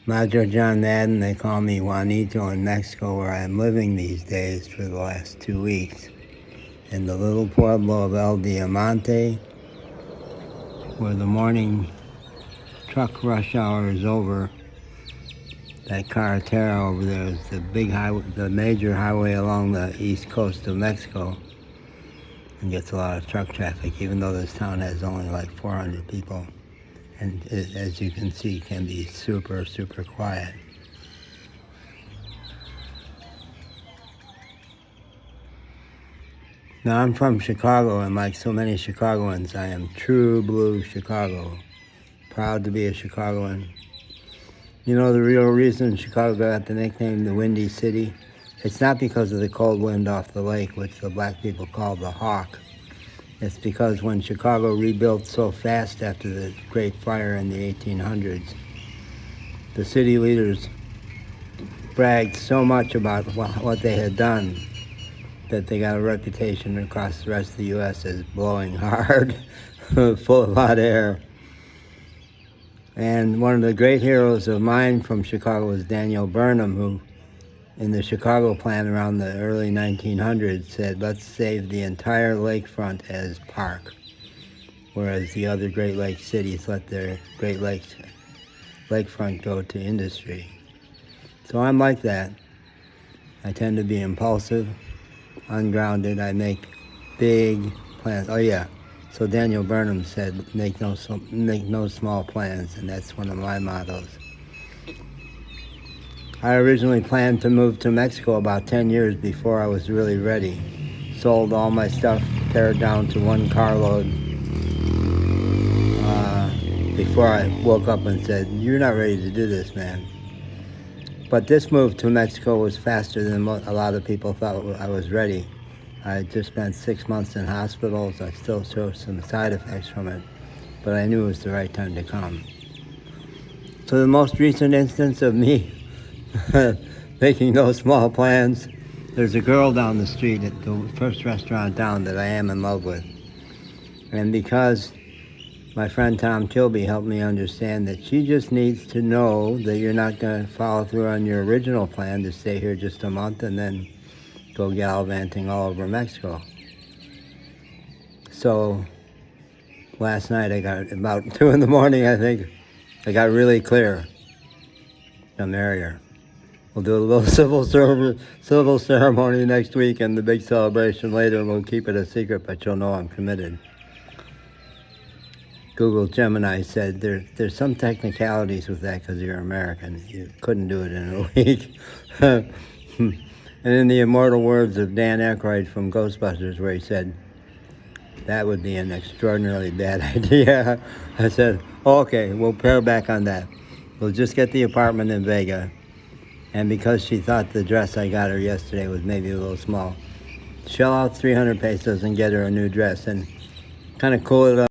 Macho John Madden, they call me Juanito in Mexico, where I'm living these days for the last 2 weeks. In the little pueblo of El Diamante, where the morning truck rush hour is over. That carretera over there is the big highway, the major highway along the east coast of Mexico, and gets a lot of truck traffic, even though this town has only like 400 people. And it, as you can see, can be super, super quiet. Now, I'm from Chicago, and like so many Chicagoans, I am true blue Chicago. Proud to be a Chicagoan. You know the real reason Chicago got the nickname the Windy City? It's not because of the cold wind off the lake, which the black people call the hawk. It's because when Chicago rebuilt so fast after the Great Fire in the 1800s, the city leaders bragged so much about what they had done that they got a reputation across the rest of the U.S. as blowing hard, full of hot air. And one of the great heroes of mine from Chicago was Daniel Burnham, who in the Chicago plan around the early 1900s said, let's save the entire lakefront as park, whereas the other Great Lakes cities let their Great Lakes lakefront go to industry. So I'm like that. I tend to be impulsive, ungrounded. I make big plans. Oh yeah, so Daniel Burnham said, make no small plans, and that's one of my mottos. I originally planned to move to Mexico about 10 years before I was really ready. Sold all my stuff, pared down to one carload, before I woke up and said, you're not ready to do this, man. But this move to Mexico was faster than a lot of people thought I was ready. I just spent 6 months in hospitals. I still show some side effects from it, but I knew it was the right time to come. So the most recent instance of me making no small plans, there's a girl down the street at the first restaurant down that I am in love with. And because my friend Tom Kilby helped me understand that she just needs to know that you're not going to follow through on your original plan to stay here just a month and then go gallivanting all over Mexico. So last night I got, about 2 in the morning, I think, I got really clear. I'm marry her. We'll do a little civil ceremony next week and the big celebration later. We'll keep it a secret, but you'll know I'm committed. Google Gemini said there's some technicalities with that because you're American. You couldn't do it in a week. And in the immortal words of Dan Aykroyd from Ghostbusters, where he said, that would be an extraordinarily bad idea. I said, oh, okay, we'll pare back on that. We'll just get the apartment in Vega. And because she thought the dress I got her yesterday was maybe a little small, shell out 300 pesos and get her a new dress and kind of cool it up.